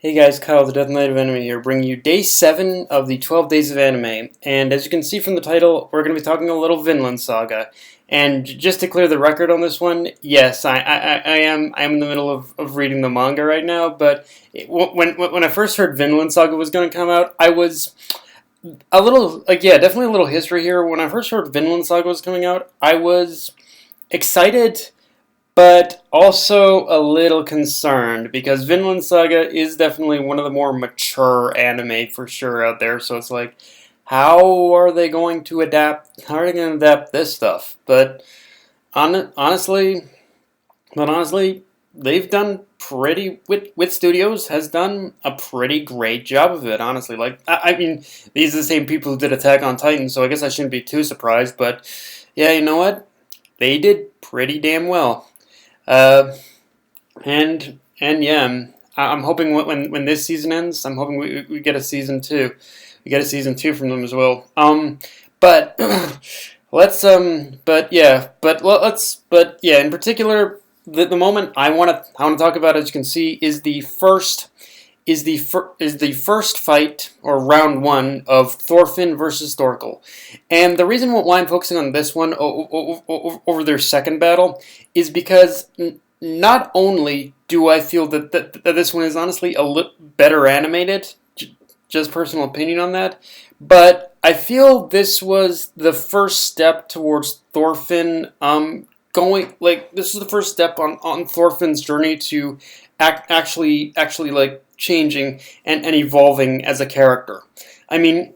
Hey guys, Kyle, the Death Knight of Anime here, bringing you day 7 of the 12 Days of Anime. And as you can see from the title, we're going to be talking a little Vinland Saga. And just to clear the record on this one, yes, I am in the middle of reading the manga right now. But when I first heard Vinland Saga was going to come out, I was a little definitely a little history here. When I first heard Vinland Saga was coming out, I was excited, but also a little concerned because Vinland Saga is definitely one of the more mature anime for sure out there. So it's like, how are they going to adapt? How are they going to adapt this stuff? But honestly, they've done pretty. Wit Studios has done a pretty great job of it. Honestly, like I mean, these are the same people who did Attack on Titan, so I guess I shouldn't be too surprised. But yeah, you know what? They did pretty damn well. And yeah, I'm hoping when this season ends, I'm hoping we get a season 2. We get a season 2 from them as well. But let's in particular, the moment I want to talk about, as you can see, is the first fight, or round 1, of Thorfinn versus Thorkell. And the reason why I'm focusing on this one over their second battle is because not only do I feel that this one is honestly a little better animated, just personal opinion on that, but I feel this was the first step towards Thorfinn this is the first step on Thorfinn's journey to actually like changing and evolving as a character. I mean,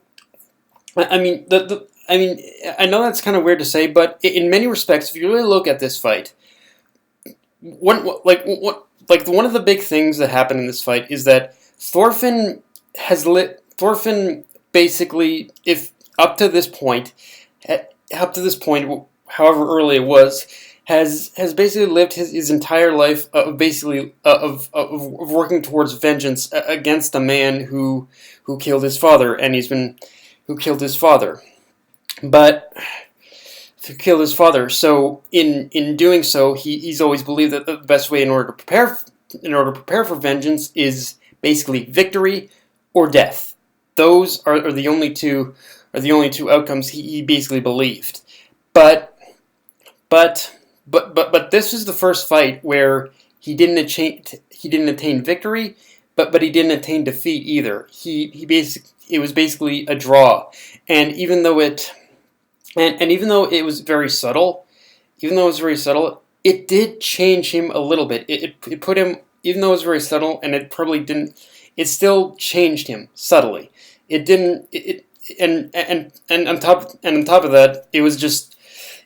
I know that's kind of weird to say, but in many respects, if you really look at this fight, one of the big things that happened in this fight is that Thorfinn basically, if up to this point, however early it was, has basically lived his entire life of working towards vengeance against a man who killed his father, and who killed his father. But to kill his father. So in doing so, he's always believed that the best way in order to prepare for vengeance is basically victory or death. Those are the only two outcomes he basically believed. But this was the first fight where he didn't attain victory, but he didn't attain defeat either. It was basically a draw, and even though it was very subtle, it did change him a little bit. It put him, even though it was very subtle, and it probably didn't, it still changed him subtly. It didn't. And on top of that,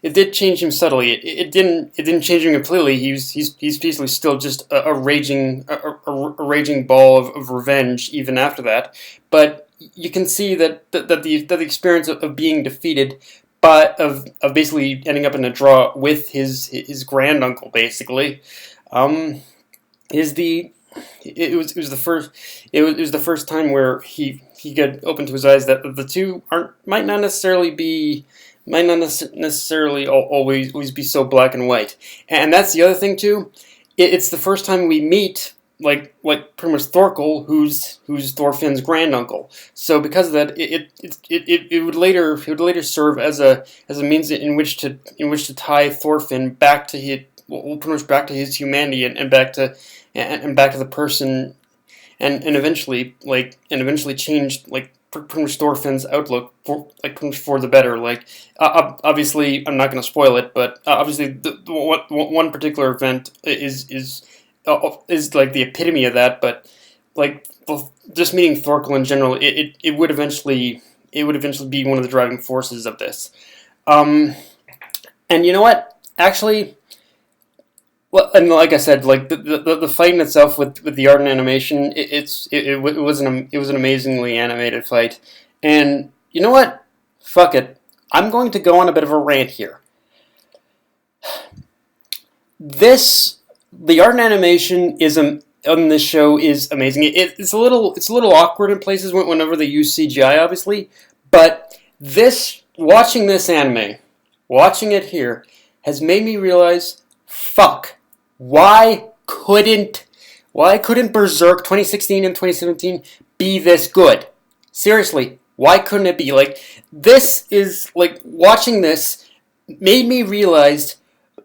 it did change him subtly. It didn't change him completely. He's basically still just a raging ball of revenge even after that. But you can see that the experience of being defeated, but of basically ending up in a draw with his granduncle, basically, is the it was the first time where he got open to his eyes that the two might not necessarily always be so black and white. And that's the other thing too. It's the first time we meet like pretty much Thorkell, who's Thorfinn's granduncle. So because of that, it would later serve as a means in which to tie Thorfinn back to his humanity and back to the person, and eventually change pretty much Thorfinn's outlook for the better. Obviously, I'm not going to spoil it, but obviously the one particular event is like the epitome of that. But just meeting Thorkell in general, it would eventually be one of the driving forces of this. And you know what? Actually, well, and like I said, like the fight in itself with the art and animation, it was an amazingly animated fight. And you know what? Fuck it. I'm going to go on a bit of a rant here. The art and animation on this show is amazing. It's a little awkward in places whenever they use CGI, obviously. But watching this anime, watching it here, has made me realize, fuck, why couldn't Why couldn't Berserk 2016 and 2017 be this good? Seriously, why couldn't it be? Like, this is, like, watching this made me realize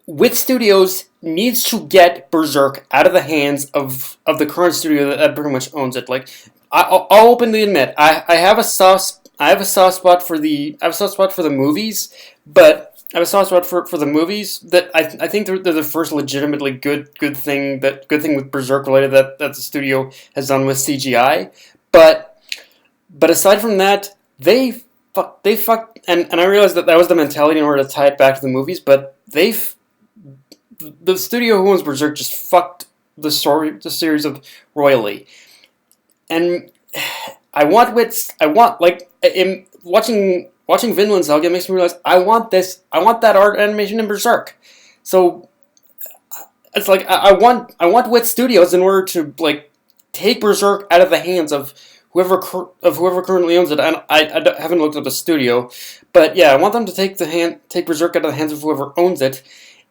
Wit Studios needs to get Berserk out of the hands of the current studio that pretty much owns it. Like, I'll openly admit, I have a soft spot for the movies, but I have a soft spot for the movies that I think they're the first legitimately good thing with Berserk related that the studio has done with CGI. But aside from that, they fucked, and I realized that was the mentality in order to tie it back to the movies, but the studio who owns Berserk just fucked the series of royally. And watching Vinland Saga makes me realize I want that art animation in Berserk. So it's like I want Wit Studios in order to like take Berserk out of the hands of whoever currently owns it. I haven't looked at the studio, but yeah, I want them to take Berserk out of the hands of whoever owns it,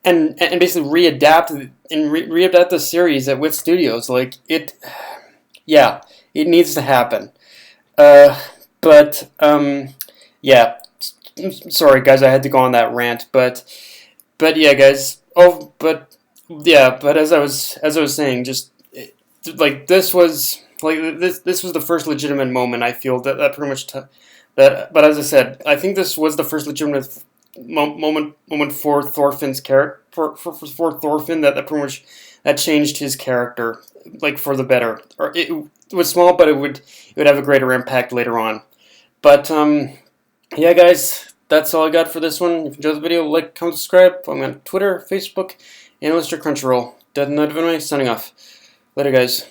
and basically readapt the series at Wit Studios. Like it, yeah, it needs to happen. Yeah. Sorry, guys, I had to go on that rant, but yeah, guys. But as I was saying, like this was the first legitimate moment I feel that pretty much that. But as I said, I think this was the first legitimate moment for Thorfinn's character for Thorfinn that pretty much that changed his character like for the better. Or it was small, but it would have a greater impact later on. But yeah, guys, that's all I got for this one. If you enjoyed the video, like, comment, subscribe. I'm on Twitter, Facebook, and Crunchyroll. Dead Night of Anime, signing off. Later, guys.